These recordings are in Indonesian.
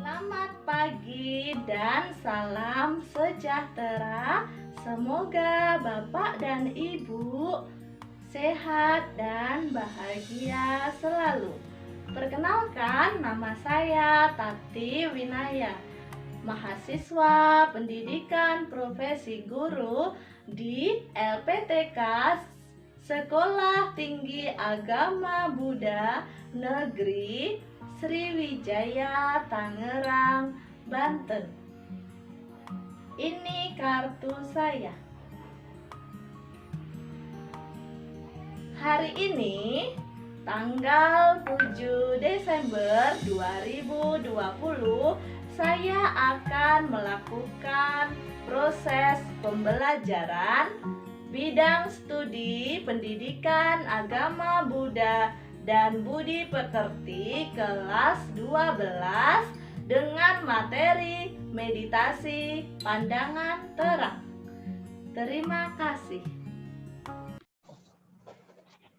Selamat pagi dan salam sejahtera. Semoga Bapak dan Ibu sehat dan bahagia selalu. Perkenalkan, nama saya Tati Winaya, mahasiswa pendidikan profesi guru di LPTK Sekolah Tinggi Agama Buddha Negeri Sriwijaya, Tangerang, Banten. Ini kartu saya. Hari ini tanggal 7 Desember 2020 saya akan melakukan proses pembelajaran bidang studi pendidikan agama Buddha dan Budi Pekerti kelas 12 dengan materi meditasi pandangan terang. Terima kasih.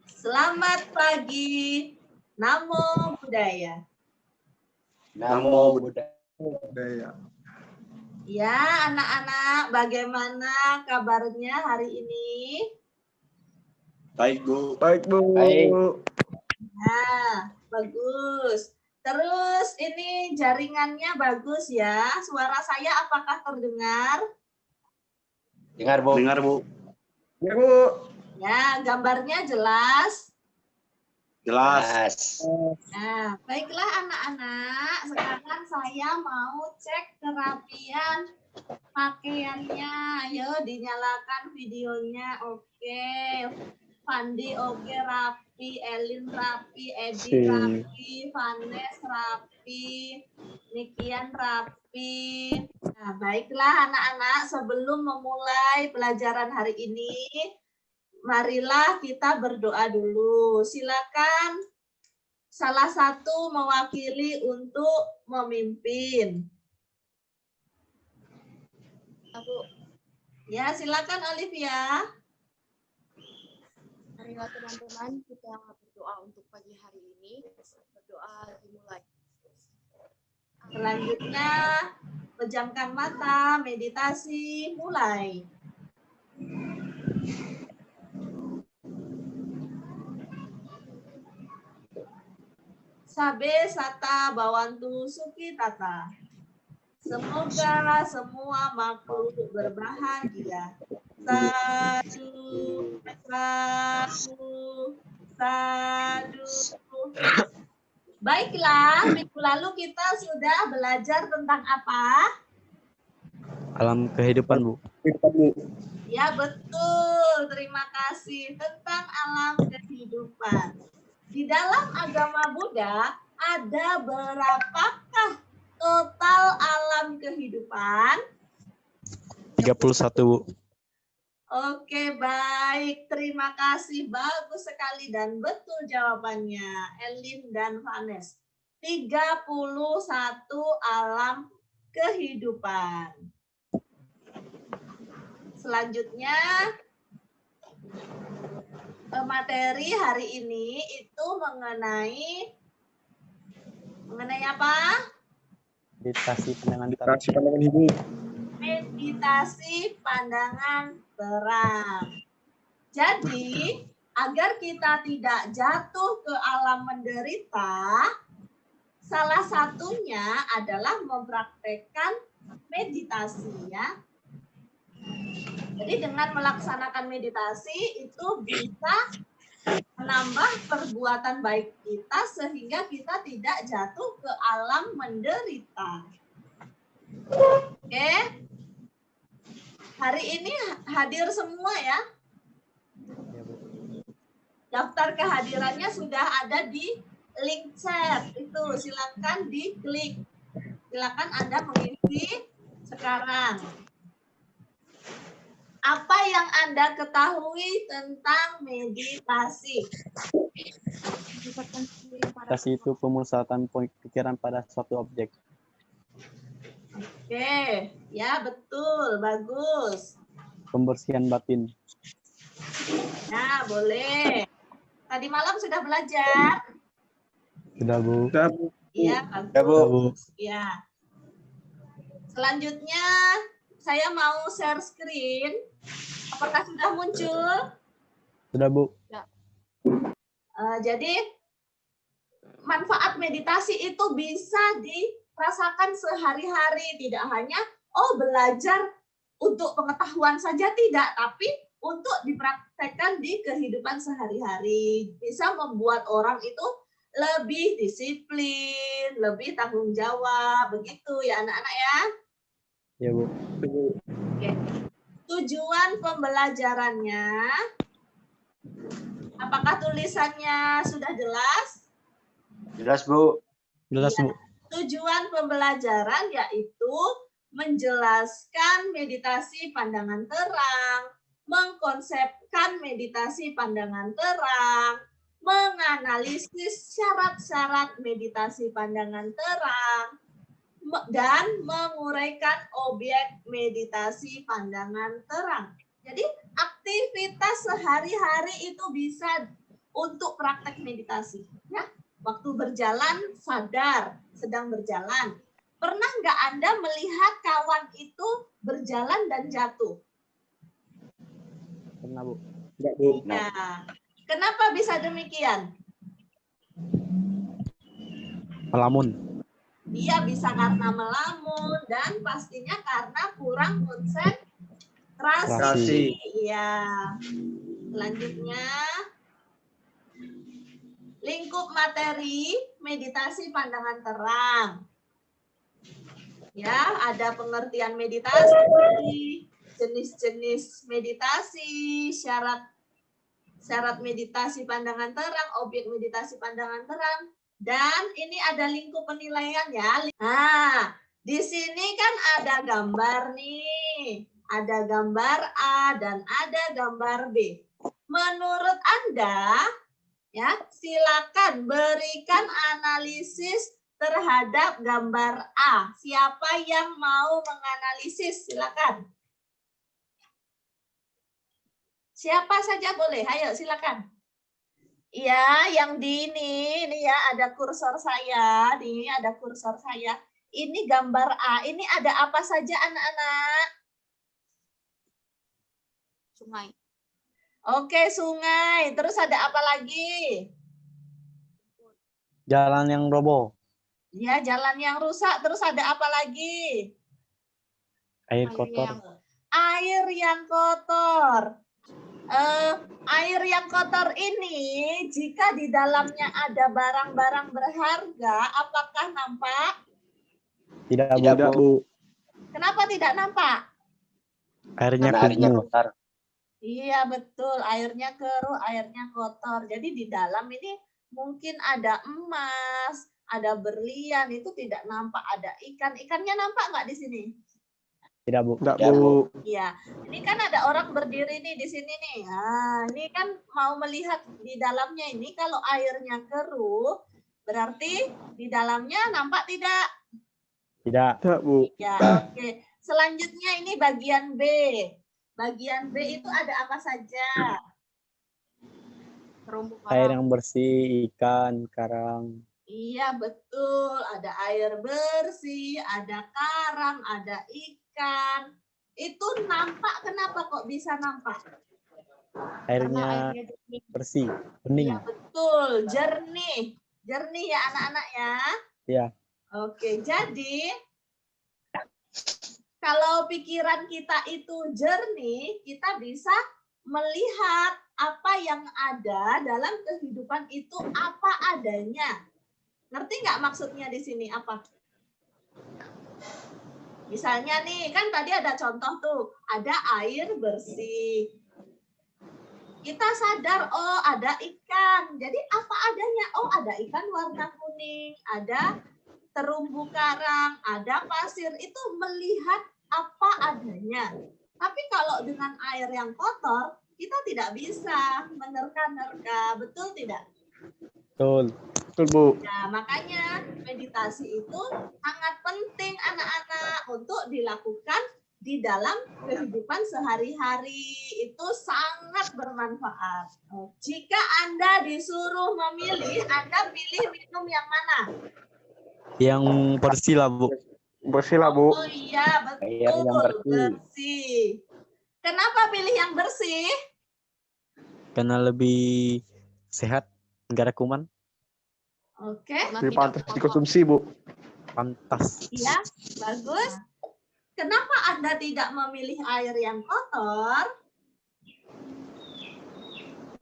Selamat pagi. Namo Buddhaya. Namo Buddhaya. Ya, anak-anak, bagaimana kabarnya hari ini? Baik, Bu. Baik, Bu. Baik. Nah, bagus. Terus ini jaringannya bagus ya. Suara saya apakah terdengar? Dengar, Bu. Dengar, Bu. Ya, Bu. Ya, gambarnya jelas. Jelas. Nah, baiklah anak-anak. Sekarang saya mau cek kerapian pakaiannya. Ayo dinyalakan videonya. Oke. Fandi oke, rapi, Elin rapi, Edi rapi, Vanes rapi, Nikian rapi. Nah, baiklah anak-anak, sebelum memulai pelajaran hari ini, marilah kita berdoa dulu. Silakan salah satu mewakili untuk memimpin. Ya, silakan Olivia. Marilah teman-teman kita berdoa untuk pagi hari ini. Berdoa dimulai. Selanjutnya, pejamkan mata, meditasi, mulai. Sabe sata bawantu suki tata. Semoga semua makhluk berbahagia. Sadu, sadu, sadu. Baiklah, minggu lalu kita sudah belajar tentang apa? Alam kehidupan, Bu. Ya, betul. Terima kasih. Tentang alam kehidupan. Di dalam agama Buddha, ada berapakah total alam kehidupan? 31, Bu. Oke, baik. Terima kasih. Bagus sekali dan betul jawabannya, Elin dan Vanes. 31 alam kehidupan. Selanjutnya, materi hari ini itu mengenai apa? Meditasi pandangan Meditasi pandangan hidup. Meditasi pandangan terang. Jadi, agar kita tidak jatuh ke alam menderita, salah satunya adalah mempraktekkan meditasi ya. Jadi dengan melaksanakan meditasi itu bisa menambah perbuatan baik kita sehingga kita tidak jatuh ke alam menderita. Oke. Hari ini hadir semua ya. Daftar kehadirannya sudah ada di link chat. Itu silakan diklik. Silakan Anda mengisi sekarang. Apa yang Anda ketahui tentang meditasi? Meditasi itu pemusatan pikiran pada suatu objek. Oke, ya betul, bagus. Pembersihan batin. Nah, boleh. Tadi malam sudah belajar? Sudah, Bu. Sudah, Bu. Iya, Sudah, Bu. bagus. Ya. Selanjutnya, saya mau share screen. Apakah sudah muncul? Sudah, Bu. Jadi, manfaat meditasi itu bisa dirasakan sehari-hari. Tidak hanya, belajar untuk pengetahuan saja, tidak. Tapi untuk dipraktekkan di kehidupan sehari-hari. Bisa membuat orang itu lebih disiplin, lebih tanggung jawab. Begitu ya anak-anak ya. Ya, Bu. Oke. Tujuan pembelajarannya, apakah tulisannya sudah jelas? Jelas, Bu. Jelas, Bu. Tujuan pembelajaran yaitu menjelaskan meditasi pandangan terang, mengkonsepkan meditasi pandangan terang, menganalisis syarat-syarat meditasi pandangan terang, dan menguraikan objek meditasi pandangan terang. Jadi aktivitas sehari-hari itu bisa untuk praktek meditasi. Ya, waktu berjalan sadar sedang berjalan. Pernah nggak Anda melihat kawan itu berjalan dan jatuh? Pernah, Bu. Enggak, Bu. Nah, kenapa bisa demikian? Melamun. Dia bisa karena melamun dan pastinya karena kurang konsentrasi. Iya. Selanjutnya, lingkup materi meditasi pandangan terang. Ya, ada pengertian meditasi, jenis-jenis meditasi, syarat meditasi pandangan terang, objek meditasi pandangan terang, dan ini ada lingkup penilaian ya. Nah, di sini kan ada gambar nih, ada gambar A dan ada gambar B. Menurut Anda, ya, silakan berikan analisis terhadap gambar A. Siapa yang mau menganalisis? Silakan. Siapa saja boleh. Ayo, silakan. Iya, yang di ini ya ada kursor saya. Ini ada kursor saya. Ini gambar A. Ini ada apa saja anak-anak? Sungai. Oke, sungai. Terus ada apa lagi? Jalan yang roboh. Ya, jalan yang rusak. Terus ada apa lagi? Air kotor. Air yang kotor. Air yang kotor ini, jika di dalamnya ada barang-barang berharga, apakah nampak? Tidak, Bu. Tidak, Bu. Kenapa tidak nampak? Airnya Karena airnya kumuh. kotor. Iya, betul. Airnya keruh, airnya kotor. Jadi di dalam ini mungkin ada emas, ada berlian, itu tidak nampak. Ada ikan. Ikannya nampak nggak di sini? Tidak, Bu. Enggak, Bu. Iya. Ini kan ada orang berdiri nih di sini nih. Nah, ini kan mau melihat di dalamnya ini. Kalau airnya keruh, berarti di dalamnya nampak tidak? Tidak. Tidak, Bu. Ya, oke. Selanjutnya ini bagian B. Bagian B itu ada apa saja? Terumbu Air karang. yang bersih, ikan, karang. Iya, betul. Ada air bersih, ada karang, ada ikan. Itu nampak, kenapa kok bisa nampak? Airnya Karena airnya jernih. bersih, bening. Iya, betul. Jernih. Jernih ya anak-anak ya. Iya. Oke, jadi kalau pikiran kita itu jernih, kita bisa melihat apa yang ada dalam kehidupan itu apa adanya. Ngerti nggak maksudnya di sini apa? Misalnya nih, kan tadi ada contoh tuh, ada air bersih. Kita sadar, oh ada ikan. Jadi apa adanya? Oh ada ikan warna kuning, ada terumbu karang, ada pasir. Itu melihat apa adanya. Tapi kalau dengan air yang kotor, kita tidak bisa menerka-nerka. Betul tidak? Betul. Betul, Bu. Nah, makanya meditasi itu sangat penting anak-anak untuk dilakukan di dalam kehidupan sehari-hari. Itu sangat bermanfaat. Jika Anda disuruh memilih, Anda pilih minum yang mana? Yang bersih lah, Bu. Bersih lah, Bu. Oh iya, Air yang betul. bersih. Bersih. Kenapa pilih yang bersih? Karena lebih sehat, nggak ada kuman, Oke, Karena Lebih tidak pantas kotor. dikonsumsi, Bu. pantas. iya, bagus. Kenapa Anda tidak memilih air yang kotor?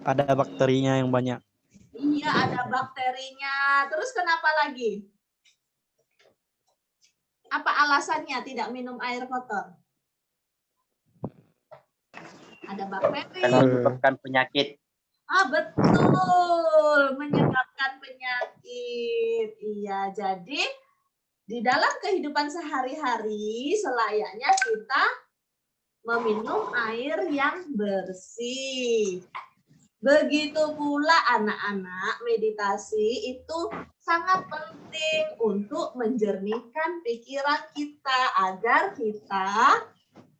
Ada bakterinya yang banyak. Iya, ada bakterinya. Terus kenapa lagi? Apa alasannya tidak minum air kotor? Ada bakteri. Karena menyebabkan penyakit. Ah, betul. Menyebabkan penyakit. Iya, jadi di dalam kehidupan sehari-hari selayaknya kita meminum air yang bersih. Begitu pula anak-anak, meditasi itu sangat penting untuk menjernihkan pikiran kita agar kita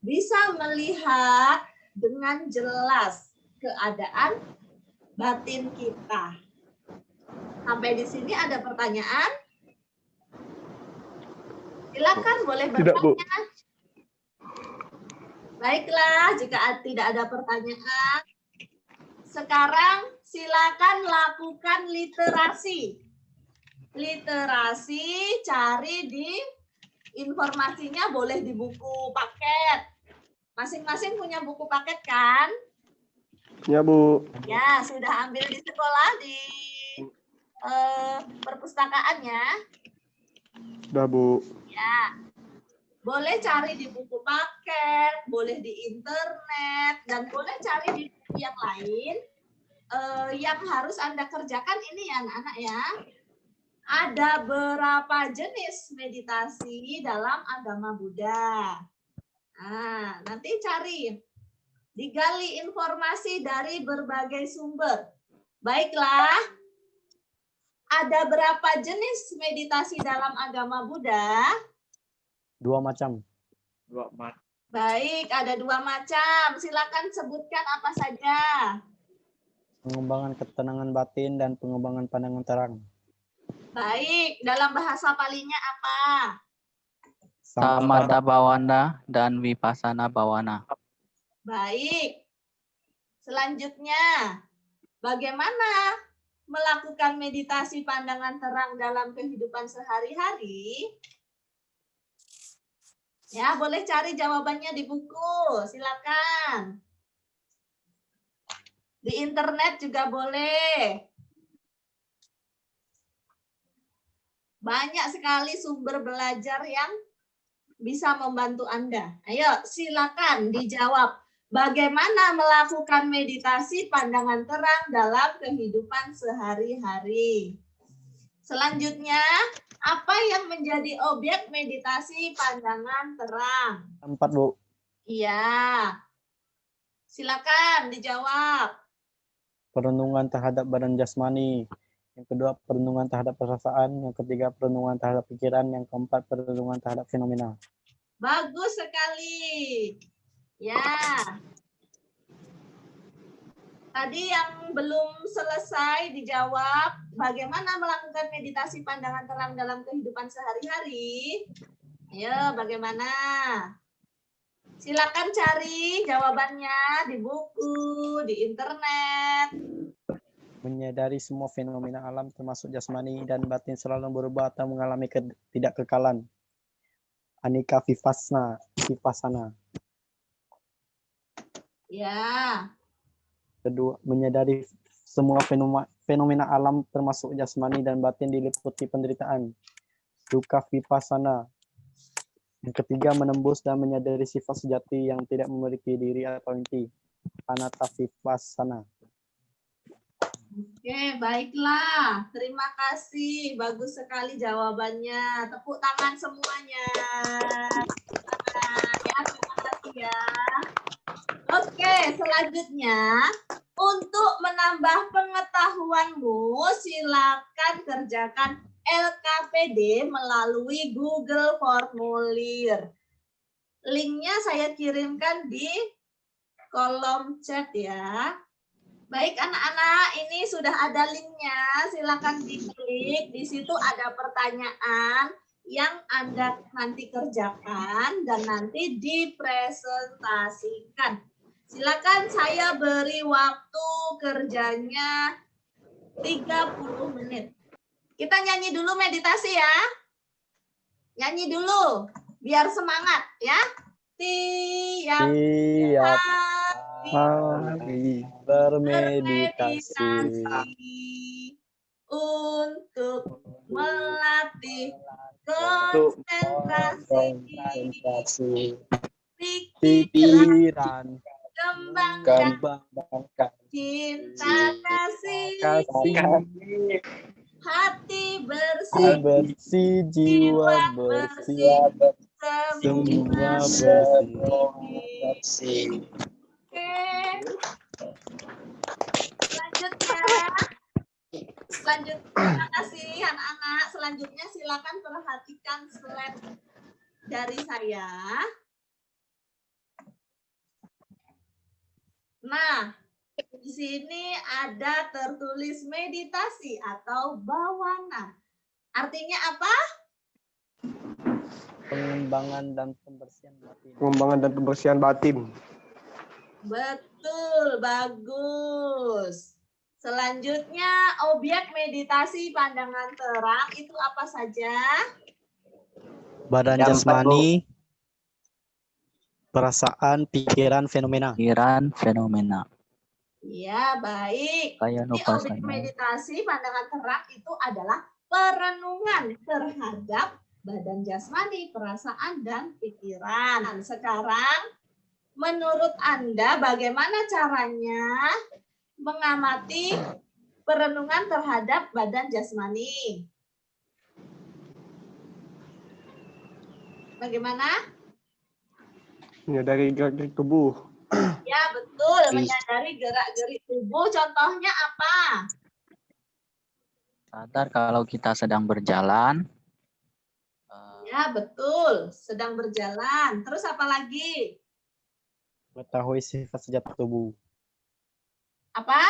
bisa melihat dengan jelas keadaan batin kita. Sampai di sini ada pertanyaan? Silakan boleh Tidak, Bu. bertanya. Baiklah, jika tidak ada pertanyaan, sekarang silakan lakukan literasi. Literasi cari di informasinya boleh di buku paket. Masing-masing punya buku paket kan? Ya, Bu. Ya, sudah ambil di sekolah di perpustakaannya. Sudah, Bu. Ya. Boleh cari di buku paket, boleh di internet, dan boleh cari di buku yang lain. Yang harus Anda kerjakan ini ya anak-anak ya. Ada berapa jenis meditasi dalam agama Buddha? Nah, nanti cari. Digali informasi dari berbagai sumber. Baiklah. Ada berapa jenis meditasi dalam agama Buddha? 2 macam. Baik, ada 2 macam. Silakan sebutkan apa saja. Pengembangan ketenangan batin dan pengembangan pandangan terang. Baik, dalam bahasa Palinya apa? Samatha Bhavana dan Vipassana Bhavana. Baik. Selanjutnya, bagaimana melakukan meditasi pandangan terang dalam kehidupan sehari-hari? Ya, boleh cari jawabannya di buku. Silakan. Di internet juga boleh. Banyak sekali sumber belajar yang bisa membantu Anda. Ayo, silakan dijawab. Bagaimana melakukan meditasi pandangan terang dalam kehidupan sehari-hari? Selanjutnya, apa yang menjadi objek meditasi pandangan terang? 4, Bu. Iya. Silakan dijawab. Perenungan terhadap badan jasmani. Yang kedua, perenungan terhadap perasaan. Yang ketiga, perenungan terhadap pikiran. Yang keempat, perenungan terhadap fenomena. Bagus sekali. Ya. Tadi yang belum selesai dijawab, bagaimana melakukan meditasi pandangan terang dalam kehidupan sehari-hari? Ayo, bagaimana? Silakan cari jawabannya di buku, di internet. Menyadari semua fenomena alam termasuk jasmani dan batin selalu berubah atau mengalami ketidakkekalan. Anika Vipassana. Ya. Kedua, menyadari semua fenomena alam termasuk jasmani dan batin diliputi penderitaan. Dukkha Vipassana. Yang ketiga, menembus dan menyadari sifat sejati yang tidak memiliki diri atau inti. Anatta Vipassana. Oke, baiklah. Terima kasih. Bagus sekali jawabannya. Tepuk tangan semuanya. Tepuk tangan ya, terima kasih ya. Oke, selanjutnya untuk menambah pengetahuanmu, silakan kerjakan LKPD melalui Google Formulir. Linknya saya kirimkan di kolom chat ya. Baik anak-anak, ini sudah ada linknya. Silakan diklik. Di situ ada pertanyaan. yang Anda nanti kerjakan dan nanti dipresentasikan. Silakan saya beri waktu kerjanya 30 menit. Kita nyanyi dulu meditasi ya. Nyanyi dulu biar semangat ya. Tiap Tiap hari hari bermeditasi bermeditasi untuk melatih konsentrasi, konsentrasi pikiran, pikiran, kembangkan kembangkan cinta kasih, kasih, hati hati bersih, bersih, jiwa bersih, semua bersih. Oke. Selanjutnya, terima kasih anak-anak. Selanjutnya silakan perhatikan slide dari saya. Nah, di sini ada tertulis meditasi atau bawana. Artinya apa? Pengembangan dan pembersihan batin. Pengembangan dan pembersihan batin. Betul, bagus. Selanjutnya, objek meditasi pandangan terang itu apa saja? Badan Yang jasmani, perasaan, pikiran, fenomena. Pikiran, fenomena. Ya, baik. Kaya Jadi objek nupasana. meditasi pandangan terang itu adalah perenungan terhadap badan jasmani, perasaan, dan pikiran. Sekarang, menurut Anda bagaimana caranya mengamati perenungan terhadap badan jasmani? Bagaimana? Menyadari gerak-gerik tubuh. Ya, betul. Menyadari gerak-gerik tubuh. Contohnya apa? Sadar kalau kita sedang berjalan. Ya, betul. Sedang berjalan. Terus apa lagi? Mengetahui sifat sejati tubuh. Apa?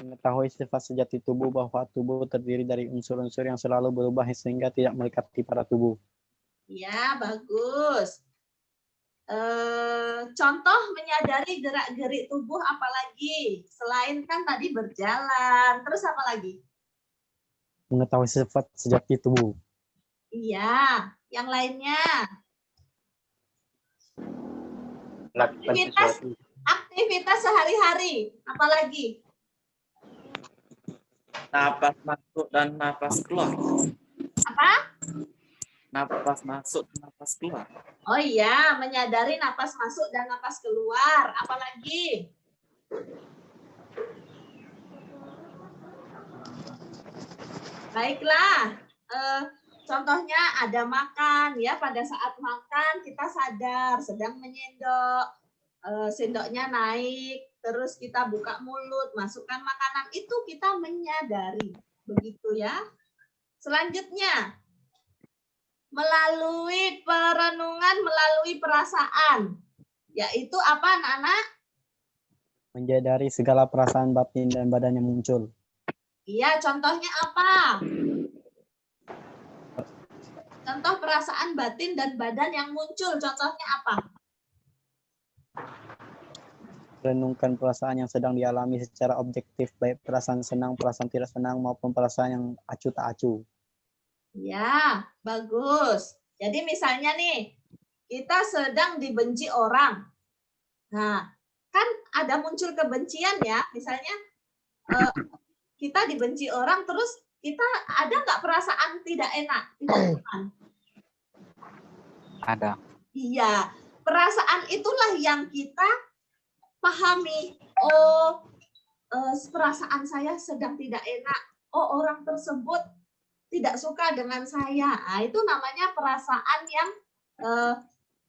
Mengetahui sifat sejati tubuh bahwa tubuh terdiri dari unsur-unsur yang selalu berubah sehingga tidak melekati pada tubuh. Ya, bagus. Contoh menyadari gerak-gerik tubuh apalagi? Selain kan tadi berjalan. Terus apa lagi? Mengetahui sifat sejati tubuh. Iya. Yang lainnya? Melakukan sesuatu. Aktivitas sehari-hari. Apalagi? Napas masuk dan napas keluar. Apa? Napas masuk, napas keluar. Oh iya, menyadari napas masuk dan napas keluar. Apalagi? Baiklah. Contohnya ada makan ya. Pada saat makan kita sadar sedang menyendok. Sendoknya naik, terus kita buka mulut, masukkan makanan, itu kita menyadari. Begitu ya. Selanjutnya, melalui perenungan, melalui perasaan. Yaitu apa anak-anak? Menyadari segala perasaan batin dan badan yang muncul. Iya, contohnya apa? Contoh perasaan batin dan badan yang muncul, contohnya apa? Renungkan perasaan yang sedang dialami secara objektif, baik perasaan senang, perasaan tidak senang, maupun perasaan yang acuh tak acuh. Ya, bagus. Jadi misalnya nih, kita sedang dibenci orang. Nah, kan ada muncul kebencian ya. Misalnya kita dibenci orang, terus kita ada nggak perasaan tidak enak, tidak nyaman? Ada. Iya, perasaan itulah yang kita pahami. Oh, perasaan saya sedang tidak enak. Oh, orang tersebut tidak suka dengan saya. Nah, itu namanya perasaan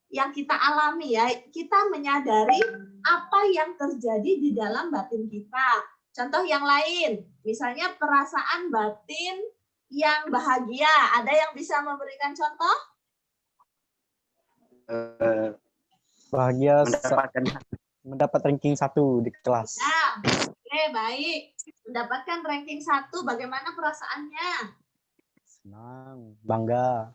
yang kita alami ya. Kita menyadari apa yang terjadi di dalam batin kita. Contoh yang lain, misalnya perasaan batin yang bahagia. Ada yang bisa memberikan contoh? Bahagia Mendapatkan mendapat ranking 1 di kelas. Nah, oke, baik. Mendapatkan ranking 1, bagaimana perasaannya? Senang, bangga.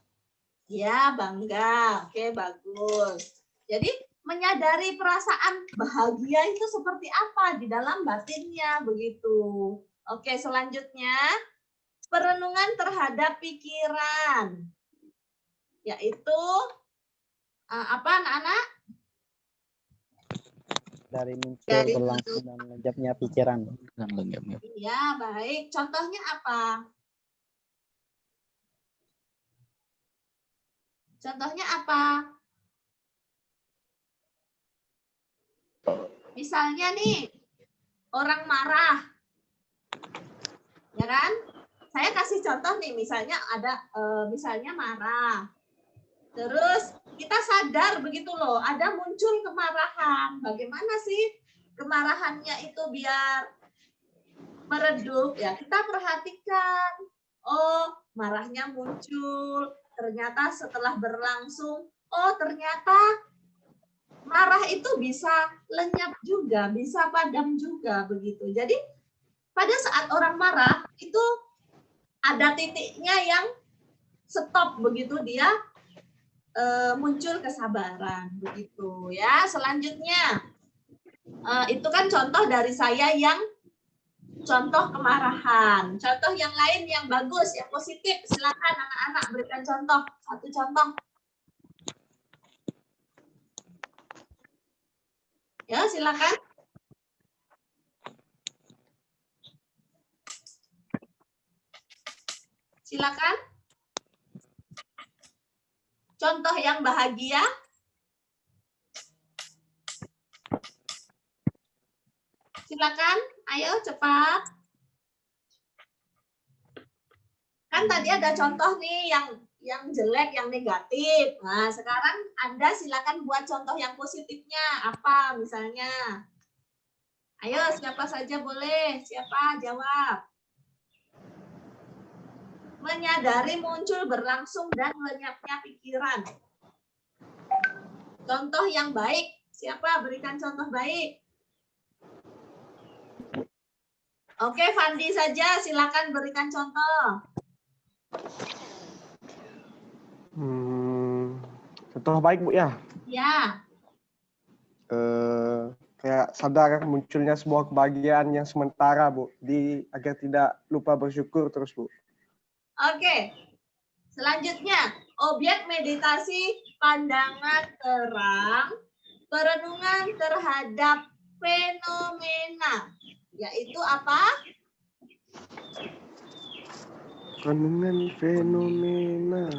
Ya, bangga. Oke, bagus. Jadi, menyadari perasaan bahagia itu seperti apa di dalam batinnya, begitu. Oke, selanjutnya, perenungan terhadap pikiran. Yaitu, apa anak-anak? Dari muncul Dari berlangsung dan lejapnya pikiran. Dan lenggapnya. Iya, baik. Contohnya apa? Contohnya apa? Misalnya nih, orang marah. Ya kan? Saya kasih contoh nih, misalnya ada misalnya marah. Terus kita sadar begitu loh, ada muncul kemarahan. Bagaimana sih kemarahannya itu biar meredup? Ya, kita perhatikan. Oh, marahnya muncul. Ternyata setelah berlangsung, oh ternyata marah itu bisa lenyap juga, bisa padam juga begitu. Jadi pada saat orang marah itu ada titiknya yang stop begitu dia muncul kesabaran begitu ya. Selanjutnya itu kan contoh dari saya yang contoh kemarahan. Contoh yang lain yang bagus, yang positif, silakan anak-anak berikan contoh. Satu contoh. Ya, silakan. Silakan. Contoh yang bahagia. Silakan, ayo cepat. Kan tadi ada contoh nih yang jelek, yang negatif. Nah, sekarang Anda silakan buat contoh yang positifnya. Apa misalnya? Ayo, siapa saja boleh. Siapa jawab? Menyadari muncul, berlangsung, dan lenyapnya pikiran. Contoh yang baik. Siapa berikan contoh baik? Oke, Fandi saja. Silakan berikan contoh. Contoh baik, Bu, ya. Ya. Kayak sadar munculnya sebuah kebahagiaan yang sementara, Bu, agar tidak lupa bersyukur terus, Bu. Oke. Selanjutnya, objek meditasi pandangan terang, perenungan terhadap fenomena. Yaitu apa? Renungan fenomena.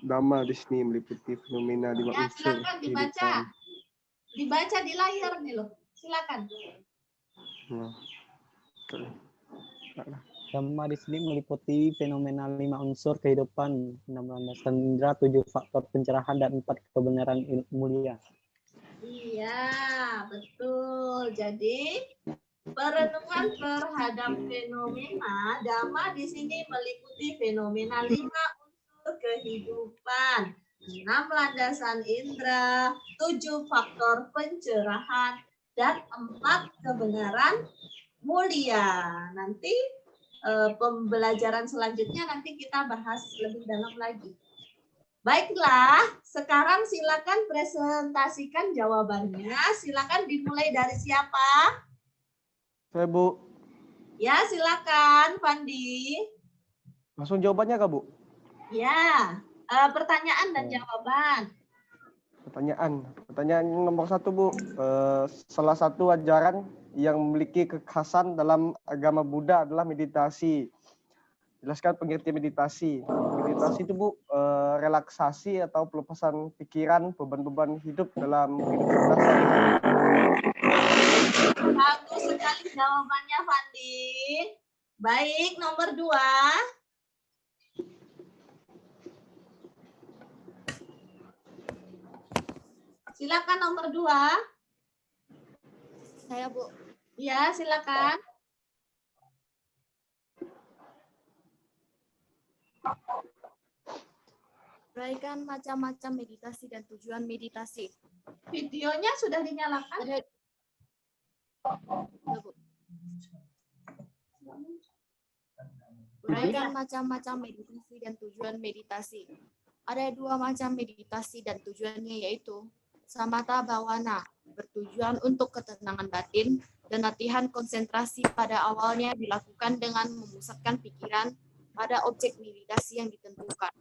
Dhamma di sini meliputi fenomena lima Ya, unsur silakan dibaca. Dibaca di layar nih loh. Silakan. Dhamma di sini meliputi fenomena 5 unsur kehidupan, 6 landasan indera, 7 faktor pencerahan, dan 4 kebenaran mulia. Iya, betul. Jadi perenungan terhadap fenomena, Dhamma di sini meliputi fenomena 5 unsur kehidupan, 6 landasan indera, 7 faktor pencerahan, dan 4 kebenaran mulia. Nanti pembelajaran selanjutnya nanti kita bahas lebih dalam lagi. Baiklah, sekarang silakan presentasikan jawabannya. Silakan dimulai dari siapa? Saya, Bu. Ya, silakan, Fandi. Langsung jawabannya, Kak, Bu? Ya, pertanyaan dan jawaban. Pertanyaan nomor 1, Bu. Salah satu ajaran yang memiliki kekhasan dalam agama Buddha adalah meditasi. Jelaskan pengertian meditasi. Meditasi itu, Bu, relaksasi atau pelepasan pikiran, beban-beban hidup dalam kehidupan kita sehari-hari. Bagus sekali jawabannya, Fandi. Baik, nomor 2. Silakan nomor 2. Saya, Bu. Ya, silakan. Uraikan macam-macam meditasi dan tujuan meditasi. Videonya sudah dinyalakan? Ada. Ya, Bu. Uraikan macam-macam meditasi dan tujuan meditasi. Ada 2 macam meditasi dan tujuannya, yaitu samatha bhavana, bertujuan untuk ketenangan batin, dan latihan konsentrasi pada awalnya dilakukan dengan memusatkan pikiran pada objek meditasi yang ditentukan.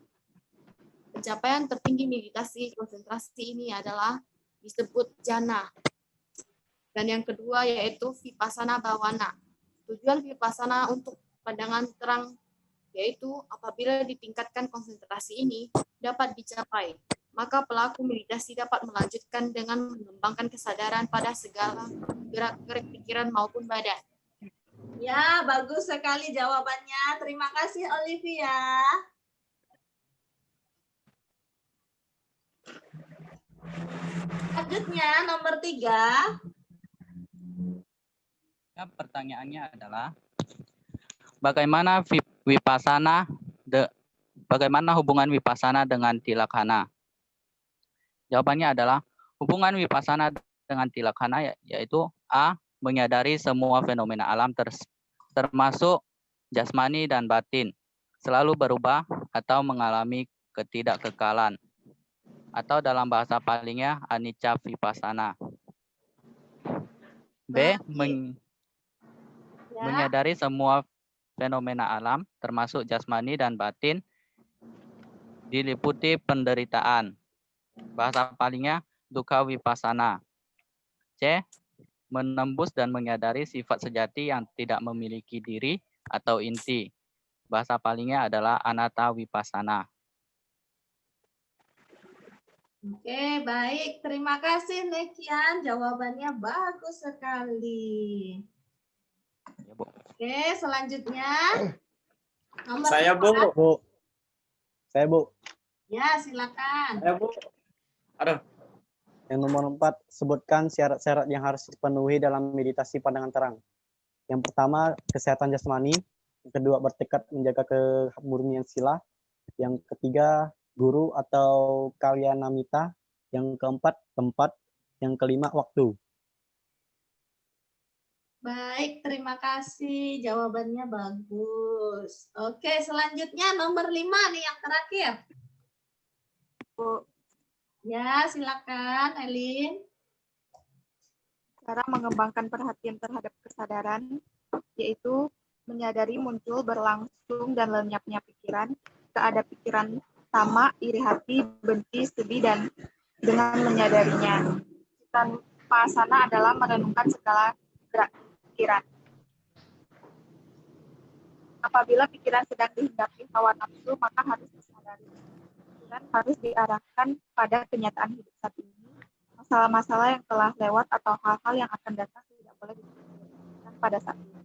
Pencapaian tertinggi meditasi konsentrasi ini adalah disebut jhana. Dan yang kedua yaitu vipassana bhavana. Tujuan vipassana untuk pandangan terang yaitu apabila ditingkatkan konsentrasi ini dapat dicapai, maka pelaku meditasi dapat melanjutkan dengan mengembangkan kesadaran pada segala gerak-gerik pikiran maupun badan. Ya, bagus sekali jawabannya. Terima kasih Olivia. Selanjutnya nomor 3. Ya, pertanyaannya adalah bagaimana bagaimana hubungan vipassana dengan tilaksana? Jawabannya adalah hubungan vipassana dengan tilaksana yaitu A. Menyadari semua fenomena alam termasuk jasmani dan batin selalu berubah atau mengalami ketidakkekalan, atau dalam bahasa palingnya anicca vipassana. B. Menyadari semua fenomena alam, termasuk jasmani dan batin, diliputi penderitaan. Bahasa palingnya dukkha vipassana. C. Menembus dan menyadari sifat sejati yang tidak memiliki diri atau inti. Bahasa palingnya adalah anatta vipassana. Oke, baik. Terima kasih Nekian. Jawabannya bagus sekali. Ya, Bu. Oke, selanjutnya nomor Saya, 4. Bu. Bu. Saya, Bu. Ya, silakan. Saya, Bu. Aduh. Yang nomor 4, sebutkan syarat-syarat yang harus dipenuhi dalam meditasi pandangan terang. Yang pertama, kesehatan jasmani. Yang kedua, bertekad menjaga kemurnian sila. Yang ketiga, guru atau kalyanamita. Yang keempat, tempat. Yang kelima, waktu. Baik, terima kasih. Jawabannya bagus. Oke, selanjutnya nomor 5 nih yang terakhir. Bu, Ya, silakan Elin. Cara mengembangkan perhatian terhadap kesadaran, yaitu menyadari muncul, berlangsung, dan lenyapnya pikiran, keadaan pikiran tamak, iri hati, benci, sedih, dan dengan menyadarinya. Vipassana adalah merenungkan segala gerak pikiran. Apabila pikiran sedang dihinggapi hawa nafsu, maka harus disadari. Pikiran harus diarahkan pada kenyataan hidup saat ini. Masalah-masalah yang telah lewat atau hal-hal yang akan datang tidak boleh dipikirkan pada saat ini.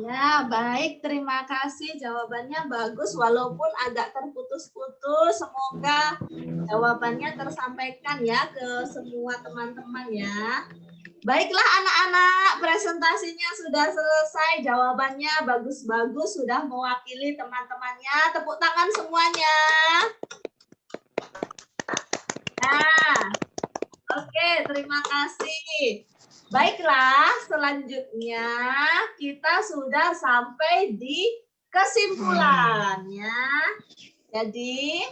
Ya, baik. Terima kasih. Jawabannya bagus walaupun agak terputus-putus. Semoga jawabannya tersampaikan ya ke semua teman-teman ya. Baiklah anak-anak, presentasinya sudah selesai. Jawabannya bagus-bagus, sudah mewakili teman-temannya. Tepuk tangan semuanya. Nah, oke, terima kasih. Baiklah, selanjutnya kita sudah sampai di kesimpulannya. Jadi,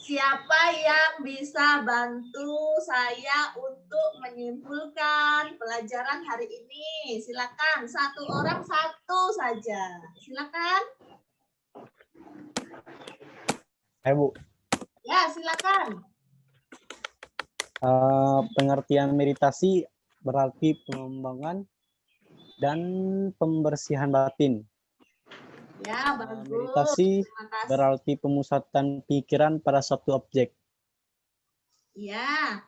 siapa yang bisa bantu saya untuk menyimpulkan pelajaran hari ini? Silakan, satu orang satu saja. Silakan. Bu. Ya, silakan. Pengertian meditasi berarti pengembangan dan pembersihan batin. Ya, bagus. Meditasi Terima kasih. berarti pemusatan pikiran pada suatu objek. Ya.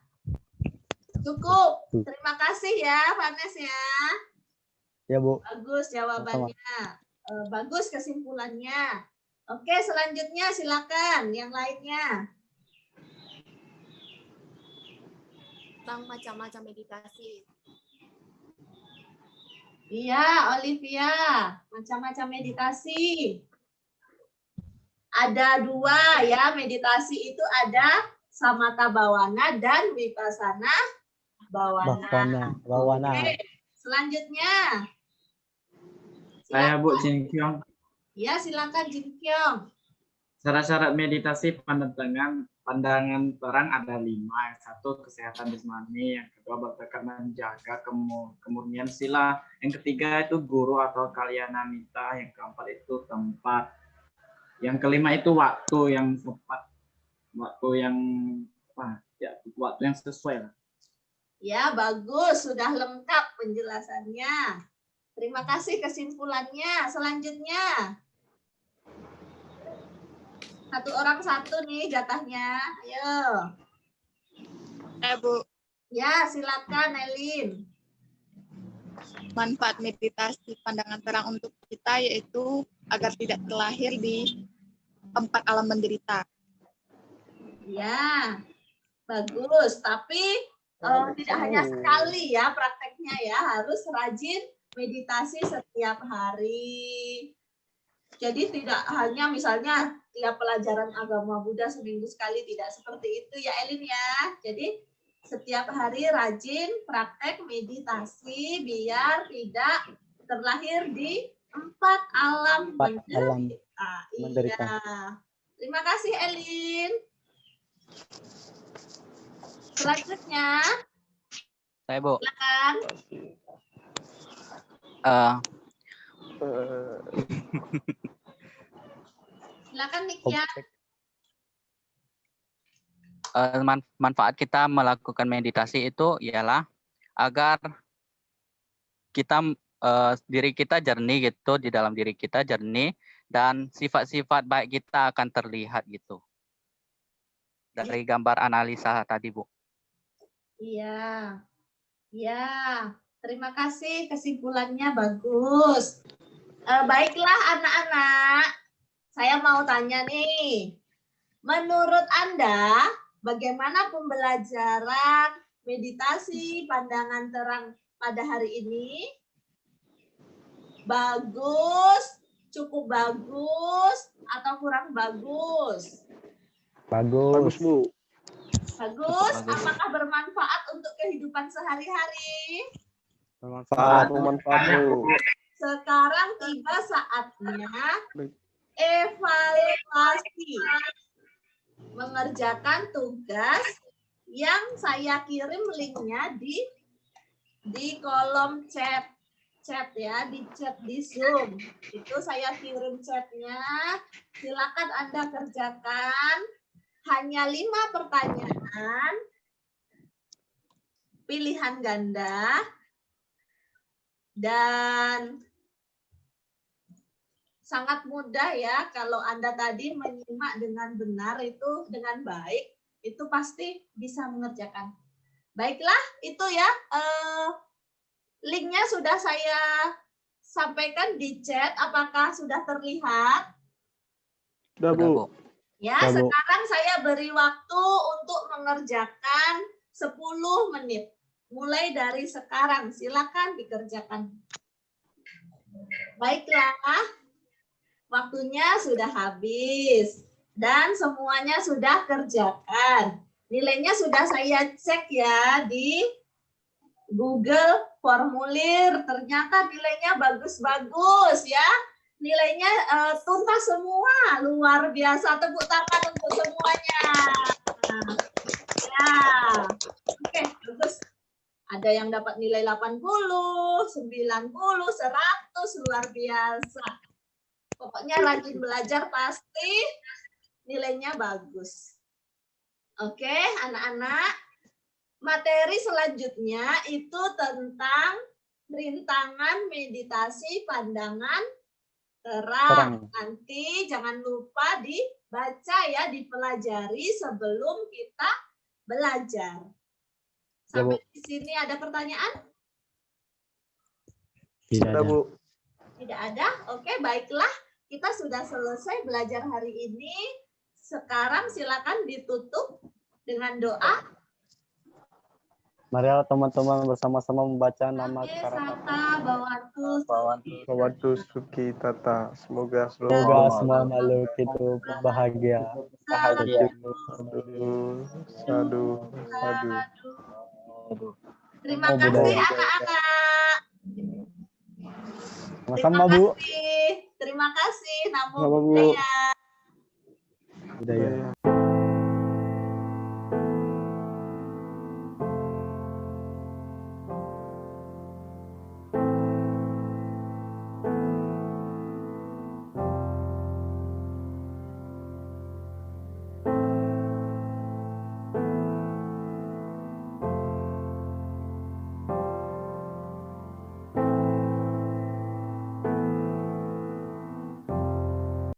Cukup. Terima kasih ya, Vanes ya. Ya, Bu. Bagus jawabannya. Bagus kesimpulannya. Oke, selanjutnya silakan yang lainnya. tentang macam-macam meditasi. Iya, Olivia. Macam-macam meditasi. Ada 2 ya, meditasi itu ada samatha bhavana dan vipassana bhavana. Bhavana. Oke, selanjutnya. Saya Bu Jin Kyung. Ya, silakan Jin Kyung. Syarat-syarat meditasi pandangan terang ada 5. Yang satu, kesehatan jasmani. Yang kedua, bertekad menjaga kemurnian sila. Yang ketiga itu guru atau kalyanamita. Yang keempat itu tempat. Yang kelima itu waktu yang tepat. Waktu yang sesuai. Ya, bagus. Sudah lengkap penjelasannya. Terima kasih kesimpulannya. Selanjutnya. Satu orang satu nih jatahnya. Ayo. Bu, Ya, silakan Elin. manfaat meditasi pandangan terang untuk kita yaitu agar tidak terlahir di 4 alam menderita. Ya, bagus. Tapi tidak hanya sekali ya prakteknya ya. Harus rajin meditasi setiap hari. Jadi tidak hanya misalnya tiap pelajaran agama Buddha seminggu sekali, tidak seperti itu ya Elin ya. Jadi setiap hari rajin praktek meditasi biar tidak terlahir di 4 alam menderita. menderita. Iya. Terima kasih Elin. Selanjutnya, Saya Bu. silakan. Silakan Nikia. Manfaat kita melakukan meditasi itu ialah agar kita diri kita jernih gitu, di dalam diri kita jernih dan sifat-sifat baik kita akan terlihat gitu. Dari gambar analisa tadi, Bu. Iya. Ya, terima kasih kesimpulannya bagus. Baiklah anak-anak, saya mau tanya nih. Menurut Anda, bagaimana pembelajaran meditasi pandangan terang pada hari ini? Bagus, cukup bagus, atau kurang bagus? Bagus. Bu. Bagus, apakah bermanfaat untuk kehidupan sehari-hari? Bermanfaat, Bu. Sekarang tiba saatnya evaluasi. Mengerjakan tugas yang saya kirim linknya di kolom chat ya, di chat di Zoom. Itu saya kirim chatnya. Silakan Anda kerjakan. Hanya 5 pertanyaan. Pilihan ganda. Dan sangat mudah ya kalau Anda tadi menyimak dengan benar itu dengan baik, itu pasti bisa mengerjakan. Baiklah, itu ya linknya sudah saya sampaikan di chat. Apakah sudah terlihat? Sudah, Bu. Ya, sekarang saya beri waktu untuk mengerjakan 10 menit. Mulai dari sekarang, silakan dikerjakan. Baiklah, waktunya sudah habis. Dan semuanya sudah kerjakan. Nilainya sudah saya cek ya di Google Formulir. Ternyata nilainya bagus-bagus ya. Nilainya tuntas semua, luar biasa. Tepuk tangan untuk semuanya. Ya, oke, bagus. Ada yang dapat nilai 80, 90, 100, luar biasa. Pokoknya rajin belajar pasti nilainya bagus. Oke, anak-anak. Materi selanjutnya itu tentang rintangan meditasi pandangan terang. Nanti jangan lupa dibaca ya, dipelajari sebelum kita belajar. Sampai di sini ada pertanyaan? Tidak ada. Bu. Tidak ada? Oke, baiklah. Kita sudah selesai belajar hari ini. Sekarang silakan ditutup dengan doa. Mari teman-teman bersama-sama membaca nama Karata. Sata Bawantu Suki Tata. Semoga Semoga semua makhluk hidup bahagia. Sadu. Terima kasih anak-anak. Sama-sama, Bu. Terima kasih. Namo Sama-sama, Bu. Buddhaya.